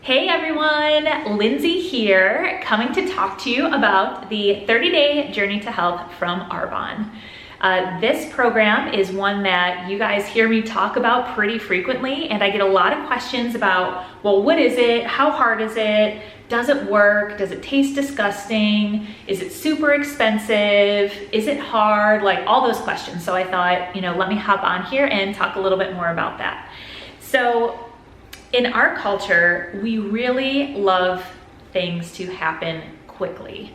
Hey everyone, Lindsay here, coming to talk to you about the 30-day Journey to Health from Arbonne. This program is one that you guys hear me talk about pretty frequently, and I get a lot of questions about, well, what is it? How hard is it? Does it work? Does it taste disgusting? Is it super expensive? Is it hard? Like all those questions. So I thought, let me hop on here and talk a little bit more about that. So in our culture, we really love things to happen quickly.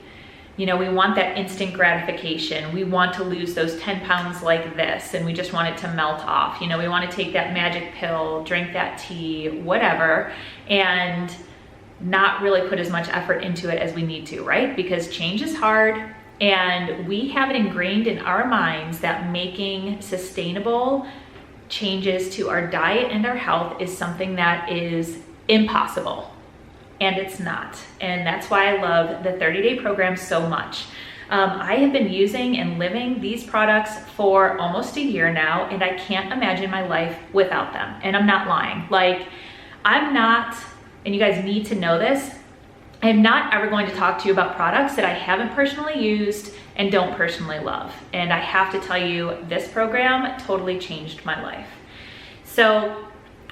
We want that instant gratification. We want to lose those 10 pounds like this, and we just want it to melt off. We want to take that magic pill, drink that tea, whatever, and not really put as much effort into it as we need to, right? Because change is hard, and we have it ingrained in our minds that making sustainable changes to our diet and our health is something that is impossible, and it's not. And that's why I love the 30-day program so much. I have been using and living these products for almost a year now, and I can't imagine my life without them. And I'm not lying. I'm not, and you guys need to know this, I'm not ever going to talk to you about products that I haven't personally used and don't personally love. And I have to tell you, this program totally changed my life. So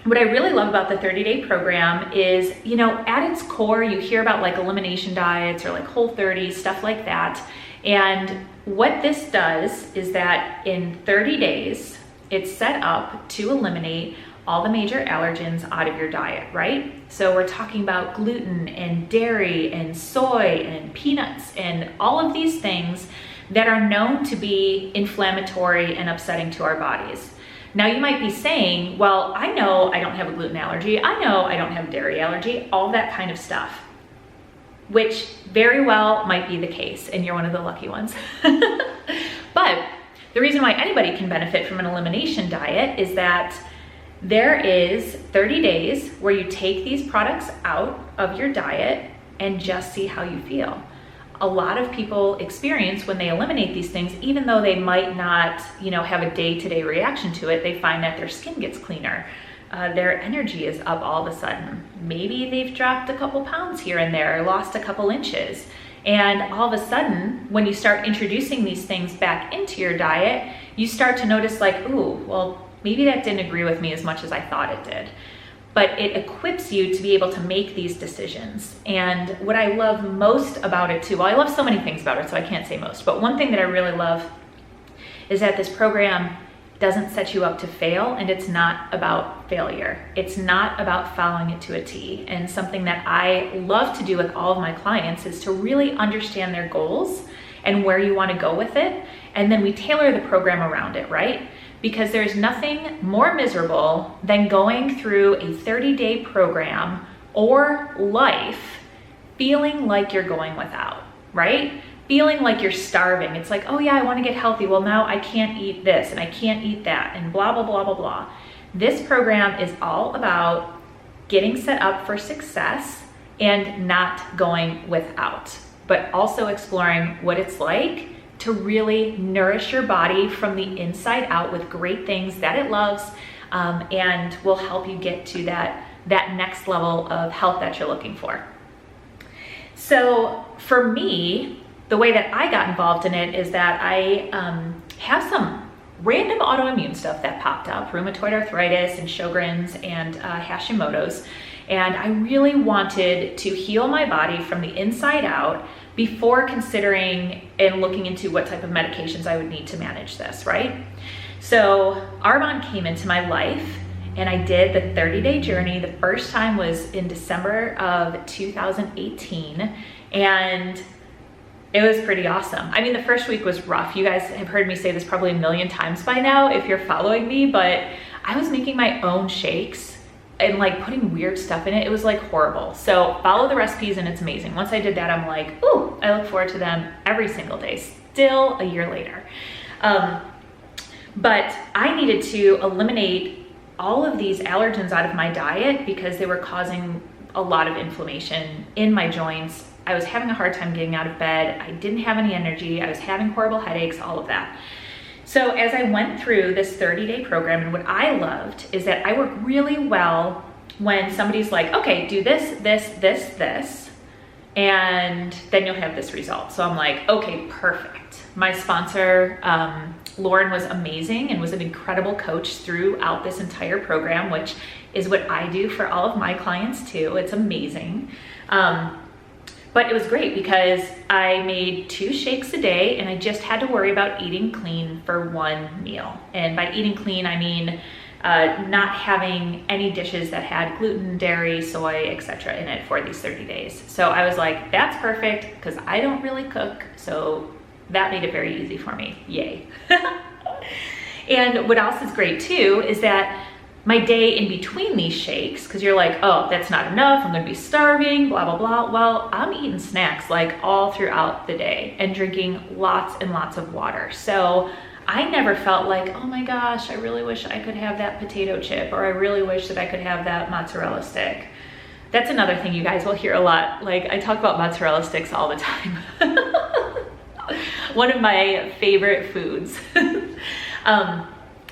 what I really love about the 30-day program is, at its core, you hear about elimination diets or Whole30, stuff like that. And what this does is that in 30 days, it's set up to eliminate all the major allergens out of your diet, right? So we're talking about gluten and dairy and soy and peanuts and all of these things that are known to be inflammatory and upsetting to our bodies. Now you might be saying, well, I know I don't have a gluten allergy. I know I don't have a dairy allergy, all that kind of stuff, which very well might be the case, and you're one of the lucky ones. But the reason why anybody can benefit from an elimination diet is that there is 30 days where you take these products out of your diet and just see how you feel. A lot of people experience when they eliminate these things, even though they might not, have a day-to-day reaction to it, they find that their skin gets cleaner. Their energy is up all of a sudden. Maybe they've dropped a couple pounds here and there, lost a couple inches. And all of a sudden, when you start introducing these things back into your diet, you start to notice ooh, well, maybe that didn't agree with me as much as I thought it did. But it equips you to be able to make these decisions. And what I love most about it too, well, I love so many things about it, so I can't say most, but one thing that I really love is that this program doesn't set you up to fail, and it's not about failure. It's not about following it to a T. And something that I love to do with all of my clients is to really understand their goals and where you want to go with it. And then we tailor the program around it, right? Because there's nothing more miserable than going through a 30-day program or life feeling like you're going without, right? Feeling like you're starving. It's like, oh yeah, I want to get healthy. Well, now I can't eat this and I can't eat that and blah, blah, blah, blah, blah. This program is all about getting set up for success and not going without, but also exploring what it's like to really nourish your body from the inside out with great things that it loves, and will help you get to that next level of health that you're looking for. So for me, the way that I got involved in it is that I have some random autoimmune stuff that popped up, rheumatoid arthritis and Sjogren's and Hashimoto's. And I really wanted to heal my body from the inside out before considering and looking into what type of medications I would need to manage this, right? So Arbonne came into my life, and I did the 30-day journey. The first time was in December of 2018, and it was pretty awesome. I mean, the first week was rough. You guys have heard me say this probably a million times by now if you're following me, but I was making my own shakes and putting weird stuff in it. It was horrible. So follow the recipes and it's amazing. Once I did that, I'm like, ooh, I look forward to them every single day, still a year later. But I needed to eliminate all of these allergens out of my diet because they were causing a lot of inflammation in my joints. I was having a hard time getting out of bed. I didn't have any energy. I was having horrible headaches, all of that. So as I went through this 30-day program, and what I loved is that I work really well when somebody's like, okay, do this, this, this, this, and then you'll have this result. So I'm like, okay, perfect. My sponsor, Lauren, was amazing and was an incredible coach throughout this entire program, which is what I do for all of my clients too. It's amazing. But it was great because I made 2 shakes a day and I just had to worry about eating clean for 1 meal. And by eating clean, I mean not having any dishes that had gluten, dairy, soy, etc. in it for these 30 days. So I was like, that's perfect because I don't really cook. So that made it very easy for me. Yay. And what else is great too is that my day in between these shakes, because you're like, oh, that's not enough, I'm gonna be starving, blah, blah, blah. Well, I'm eating snacks like all throughout the day and drinking lots and lots of water. So I never felt like, oh my gosh, I really wish I could have that potato chip, or I really wish that I could have that mozzarella stick. That's another thing you guys will hear a lot. Like, I talk about mozzarella sticks all the time. One of my favorite foods.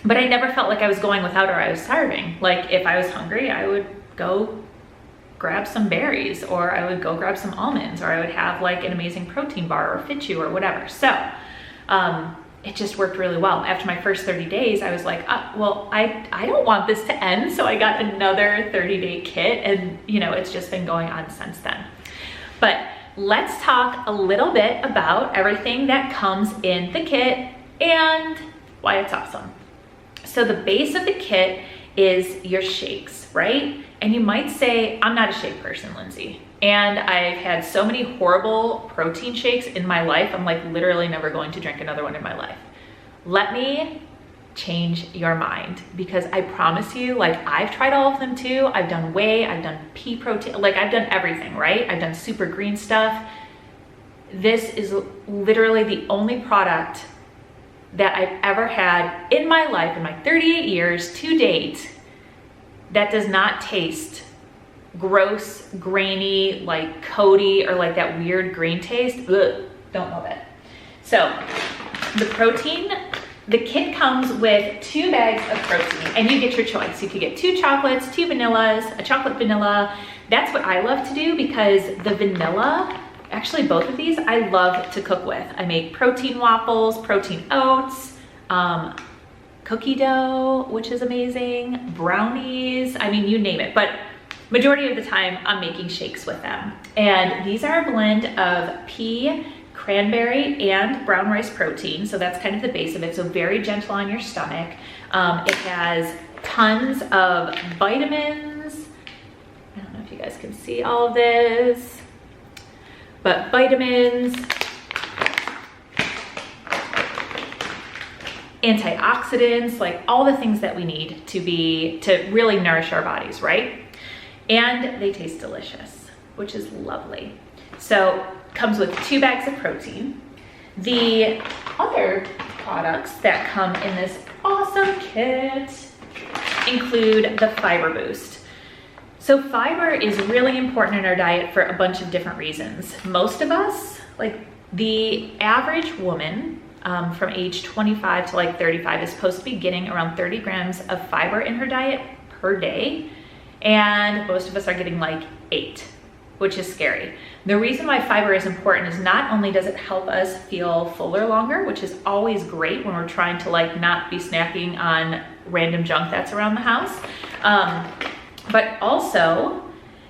But I never felt like I was going without or I was starving. Like, if I was hungry, I would go grab some berries, or I would go grab some almonds, or I would have like an amazing protein bar or Fit You or whatever. So it just worked really well. After my first 30 days, I was like, well, I don't want this to end. So I got another 30-day kit, and you know, it's just been going on since then. But let's talk a little bit about everything that comes in the kit and why it's awesome. So the base of the kit is your shakes, right? And you might say, I'm not a shake person, Lindsay. And I've had so many horrible protein shakes in my life, I'm like literally never going to drink another one in my life. Let me change your mind, because I promise you, like, I've tried all of them too. I've done whey, I've done pea protein, like I've done everything, right? I've done super green stuff. This is literally the only product that I've ever had in my life, in my 38 years to date, that does not taste gross, grainy, like Cody, or like that weird green taste. Ugh, don't love it. So the protein, the kit comes with 2 bags of protein, and you get your choice. You could get 2 chocolates, 2 vanillas, a chocolate vanilla. That's what I love to do, because the vanilla, actually both of these, I love to cook with. I make protein waffles, protein oats, cookie dough, which is amazing, brownies, I mean, you name it. But majority of the time, I'm making shakes with them. And these are a blend of pea, cranberry, and brown rice protein. So that's kind of the base of it. So very gentle on your stomach. It has tons of vitamins. I don't know if you guys can see all of this, but vitamins, antioxidants, like all the things that we need to really nourish our bodies, right? And they taste delicious, which is lovely. So comes with 2 bags of protein. The other products that come in this awesome kit include the Fiber Boost. So fiber is really important in our diet for a bunch of different reasons. Most of us, like the average woman from age 25 to like 35 is supposed to be getting around 30 grams of fiber in her diet per day. And most of us are getting like 8, which is scary. The reason why fiber is important is not only does it help us feel fuller longer, which is always great when we're trying to like not be snacking on random junk that's around the house, but also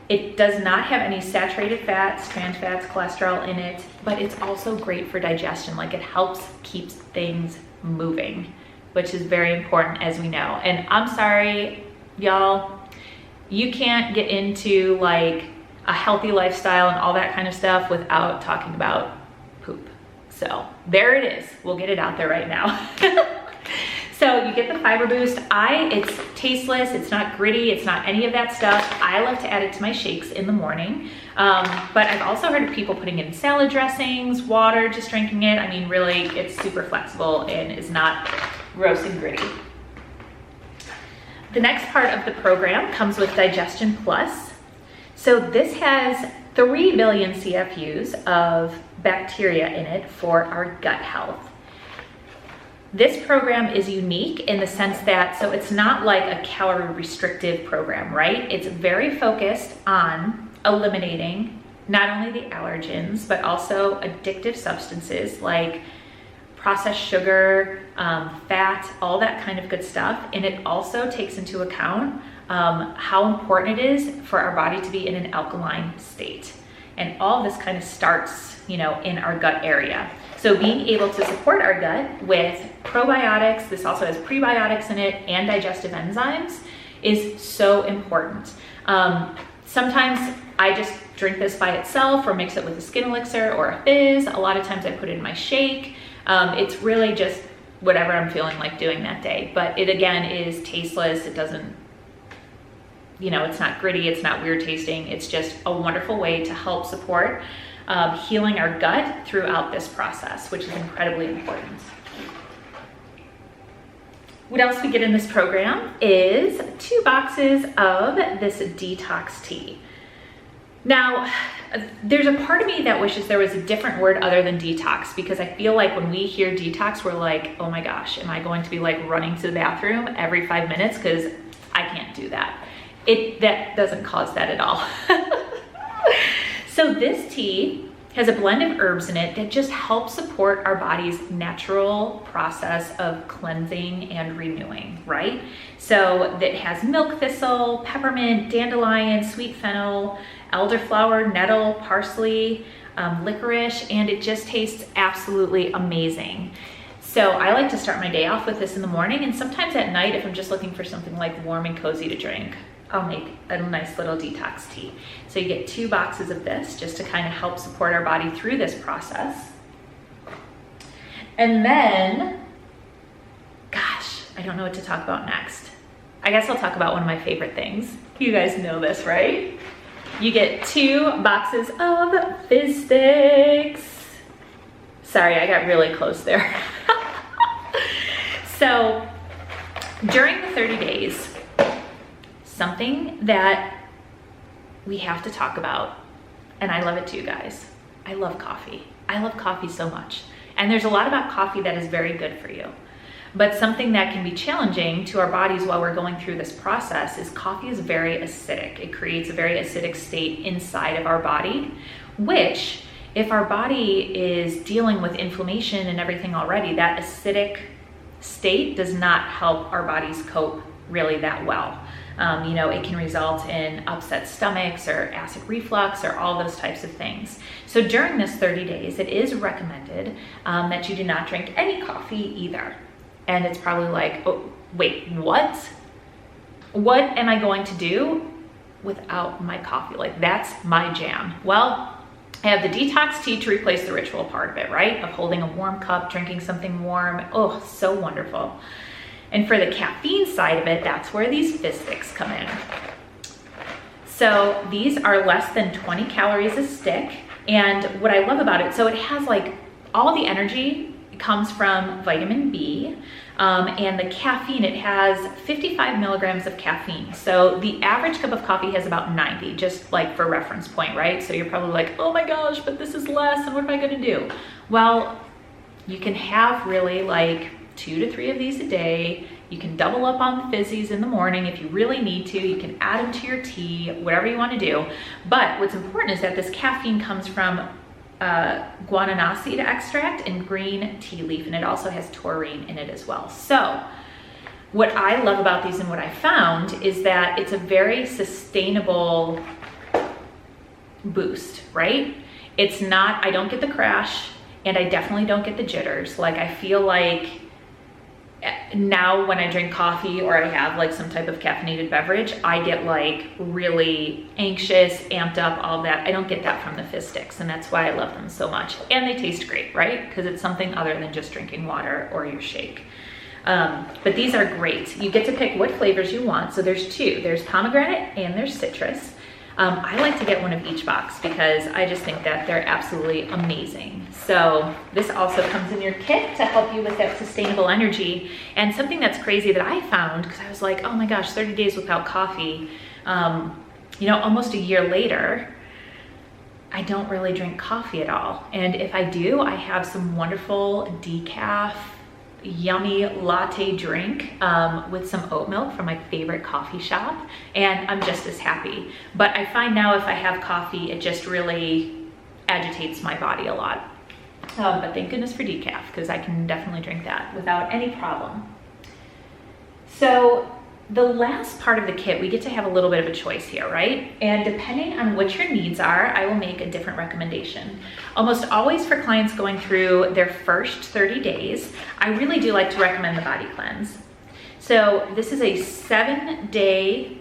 it does not have any saturated fats, trans fats, cholesterol in it, but it's also great for digestion. Like, it helps keeps things moving, which is very important, as we know. And I'm sorry, y'all, you can't get into like a healthy lifestyle and all that kind of stuff without talking about poop. So there it is. We'll get it out there right now. So you get the Fiber Boost. It's tasteless, it's not gritty, it's not any of that stuff. I love to add it to my shakes in the morning. But I've also heard of people putting in salad dressings, water, just drinking it. I mean, really, it's super flexible and is not gross and gritty. The next part of the program comes with Digestion Plus. So this has 3 billion CFUs of bacteria in it for our gut health. This program is unique in the sense that, so it's not like a calorie restrictive program, right? It's very focused on eliminating not only the allergens, but also addictive substances like processed sugar, fat, all that kind of good stuff. And it also takes into account how important it is for our body to be in an alkaline state. And all of this kind of starts, in our gut area. So being able to support our gut with probiotics, this also has prebiotics in it, and digestive enzymes is so important. Sometimes I just drink this by itself or mix it with a skin elixir or a fizz. A lot of times I put it in my shake. It's really just whatever I'm feeling like doing that day. But it again is tasteless. It doesn't, it's not gritty. It's not weird tasting. It's just a wonderful way to help support healing our gut throughout this process, which is incredibly important. What else we get in this program is 2 boxes of this detox tea. Now, there's a part of me that wishes there was a different word other than detox, because I feel like when we hear detox, we're like, oh my gosh, am I going to be like running to the bathroom every 5 minutes? Because I can't do that. That doesn't cause that at all. So this tea has a blend of herbs in it that just helps support our body's natural process of cleansing and renewing, right? So that has milk thistle, peppermint, dandelion, sweet fennel, elderflower, nettle, parsley, licorice, and it just tastes absolutely amazing. So I like to start my day off with this in the morning, and sometimes at night, if I'm just looking for something like warm and cozy to drink, I'll make a nice little detox tea. So you get 2 boxes of this just to kind of help support our body through this process. And then, gosh, I don't know what to talk about next. I guess I'll talk about one of my favorite things. You guys know this, right? You get 2 boxes of fizz sticks. Sorry, I got really close there. So during the 30 days, something that we have to talk about, and I love it too, guys. I love coffee. I love coffee so much. And there's a lot about coffee that is very good for you. But something that can be challenging to our bodies while we're going through this process is coffee is very acidic. It creates a very acidic state inside of our body, which if our body is dealing with inflammation and everything already, that acidic state does not help our bodies cope really that well. It can result in upset stomachs or acid reflux or all those types of things. So during this 30 days, it is recommended that you do not drink any coffee either. And it's probably like, oh, wait, what? What am I going to do without my coffee? Like, that's my jam. Well, I have the detox tea to replace the ritual part of it, right? Of holding a warm cup, drinking something warm. Oh, so wonderful. And for the caffeine side of it, that's where these fizz sticks come in. So these are less than 20 calories a stick. And what I love about it, so it has like all the energy comes from vitamin B, and the caffeine, it has 55 milligrams of caffeine. So the average cup of coffee has about 90, just like for reference point, right? So you're probably like, oh my gosh, but this is less, and what am I gonna do? Well, you can have really like 2 to 3 of these a day. You can double up on the fizzies in the morning if you really need to. You can add them to your tea, whatever you want to do. But what's important is that this caffeine comes from guanana seed extract and green tea leaf, and it also has taurine in it as well. So what I love about these and what I found is that it's a very sustainable boost, right? It's not, I don't get the crash, and I definitely don't get the jitters. Like, I feel like now when I drink coffee or I have like some type of caffeinated beverage, I get like really anxious, amped up, all that. I don't get that from the fizz sticks, and that's why I love them so much. And they taste great, right? Because it's something other than just drinking water or your shake. But these are great. You get to pick what flavors you want. So there's 2. There's pomegranate and there's citrus. I like to get one of each box because I just think that they're absolutely amazing. So this also comes in your kit to help you with that sustainable energy. And something that's crazy that I found, because I was like, oh my gosh, 30 days without coffee, almost a year later, I don't really drink coffee at all. And if I do, I have some wonderful decaf, yummy latte drink with some oat milk from my favorite coffee shop, and I'm just as happy. But I find now if I have coffee, it just really agitates my body a lot. But thank goodness for decaf, because I can definitely drink that without any problem. So the last part of the kit, we get to have a little bit of a choice here, right? And depending on what your needs are, I will make a different recommendation. Almost always for clients going through their first 30 days, I really do like to recommend the body cleanse. So this is a 7-day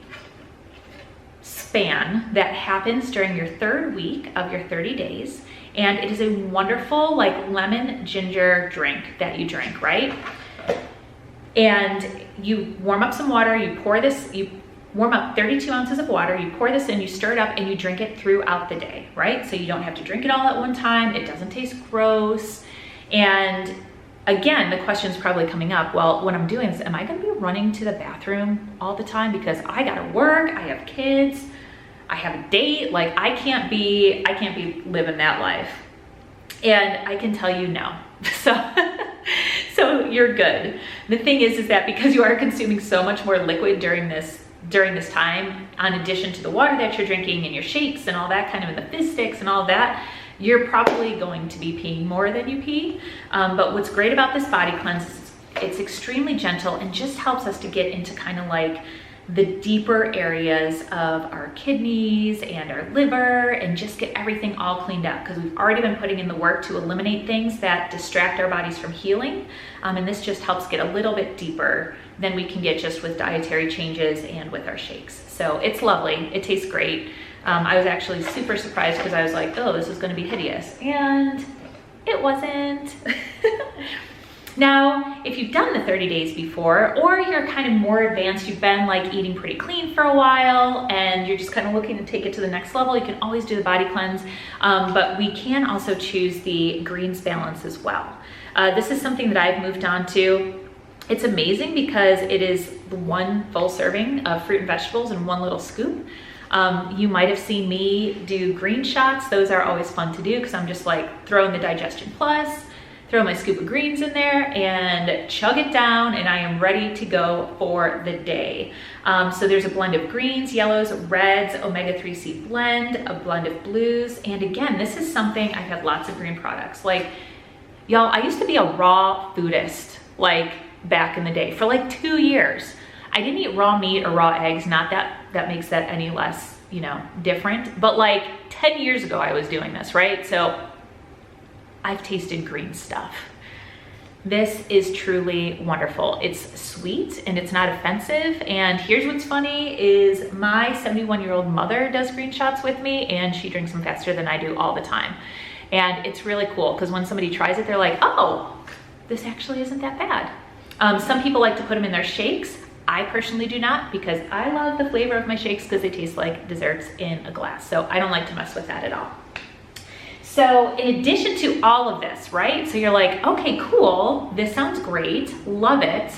span that happens during your 3rd week of your 30 days. And it is a wonderful like lemon ginger drink that you drink, right? And you warm up some water, you pour this, you warm up 32 ounces of water, you pour this in, you stir it up, and you drink it throughout the day, right? So you don't have to drink it all at one time. It doesn't taste gross. And again, the question's probably coming up, well, what I'm doing is, am I gonna be running to the bathroom all the time because I gotta work, I have kids, I have a date, like I can't be living that life. And I can tell you no. So you're good. The thing is that because you are consuming so much more liquid during this time, in addition to the water that you're drinking and your shakes and all that kind of, and the fizz sticks and all that, you're probably going to be peeing more than you pee. But what's great about this body cleanse is it's extremely gentle and just helps us to get into kind of like the deeper areas of our kidneys and our liver and just get everything all cleaned up, because we've already been putting in the work to eliminate things that distract our bodies from healing. And this just helps get a little bit deeper than we can get just with dietary changes and with our shakes. So it's lovely. It tastes great. I was actually super surprised because I was like, oh, this is going to be hideous. And it wasn't. Now, if you've done the 30 days before, or you're kind of more advanced, you've been like eating pretty clean for a while and you're just kind of looking to take it to the next level, you can always do the body cleanse, but we can also choose the greens balance as well. This is something that I've moved on to. It's amazing because it is one full serving of fruit and vegetables in one little scoop. You might have seen me do green shots. Those are always fun to do because I'm just like throwing the Digestion Plus, throw my scoop of greens in there and chug it down, and I am ready to go for the day. So there's a blend of greens, yellows, reds, omega-3C blend, a blend of blues. And again, this is something, I've had lots of green products. Like, y'all, I used to be a raw foodist, like back in the day for like 2 years. I didn't eat raw meat or raw eggs, not that that makes that any less, you know, different, but like 10 years ago I was doing this, right? So I've tasted green stuff. This is truly wonderful. It's sweet and it's not offensive. And here's what's funny is my 71-year-old mother does green shots with me and she drinks them faster than I do all the time. And it's really cool because when somebody tries it, they're like, oh, this actually isn't that bad. Some people like to put them in their shakes. I personally do not, because I love the flavor of my shakes because they taste like desserts in a glass. So I don't like to mess with that at all. So in addition to all of this, right? So you're like, okay, cool. This sounds great. Love it.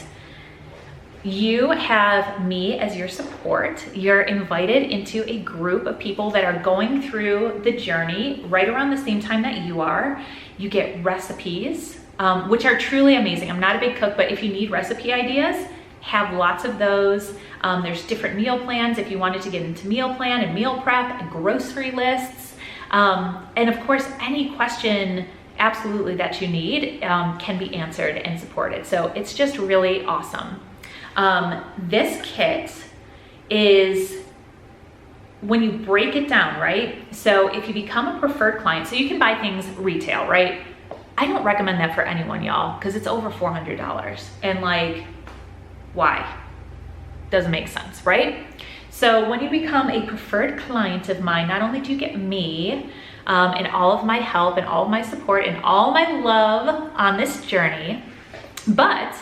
You have me as your support. You're invited into a group of people that are going through the journey right around the same time that you are. You get recipes, which are truly amazing. I'm not a big cook, but if you need recipe ideas, have lots of those. There's different meal plans if you wanted to get into meal plan and meal prep and grocery lists. And of course, any question absolutely that you need can be answered and supported. So it's just really awesome. This kit is, when you break it down, right? So if you become a preferred client, so you can buy things retail, right? I don't recommend that for anyone, y'all, because it's over $400. And like, why? Doesn't make sense, right? So when you become a preferred client of mine, not only do you get me and all of my help and all of my support and all my love on this journey, but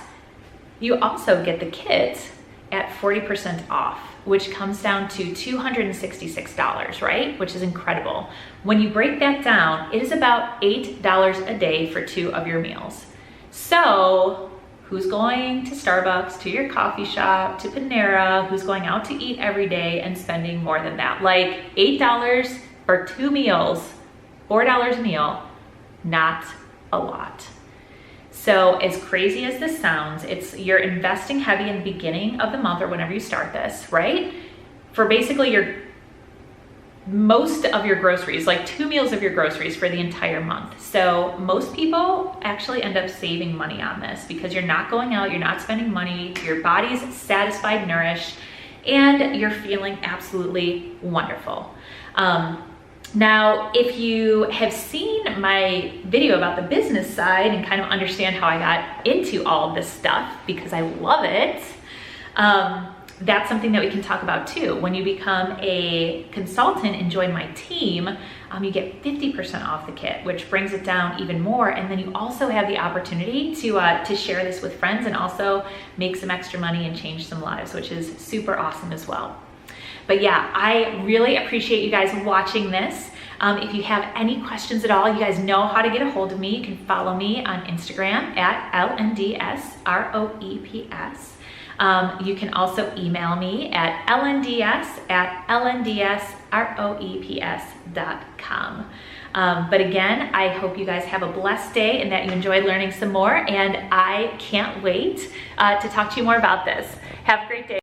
you also get the kit at 40% off, which comes down to $266, right? Which is incredible. When you break that down, it is about $8 a day for 2 of your meals. So who's going to Starbucks, to your coffee shop, to Panera, who's going out to eat every day and spending more than that? Like $8 for 2 meals, $4 a meal, not a lot. So as crazy as this sounds, you're investing heavy in the beginning of the month or whenever you start this, right? For basically most of your groceries, like 2 meals of your groceries for the entire month. So most people actually end up saving money on this because you're not going out, you're not spending money, your body's satisfied, nourished, and you're feeling absolutely wonderful. Now, if you have seen my video about the business side and kind of understand how I got into all of this stuff because I love it, that's something that we can talk about too. When you become a consultant and join my team, you get 50% off the kit, which brings it down even more. And then you also have the opportunity to share this with friends and also make some extra money and change some lives, which is super awesome as well. But yeah, I really appreciate you guys watching this. If you have any questions at all, you guys know how to get a hold of me. You can follow me on Instagram at LNDSROEPS. You can also email me at lnds@lndsroeps.com. But again, I hope you guys have a blessed day and that you enjoyed learning some more. And I can't wait to talk to you more about this. Have a great day.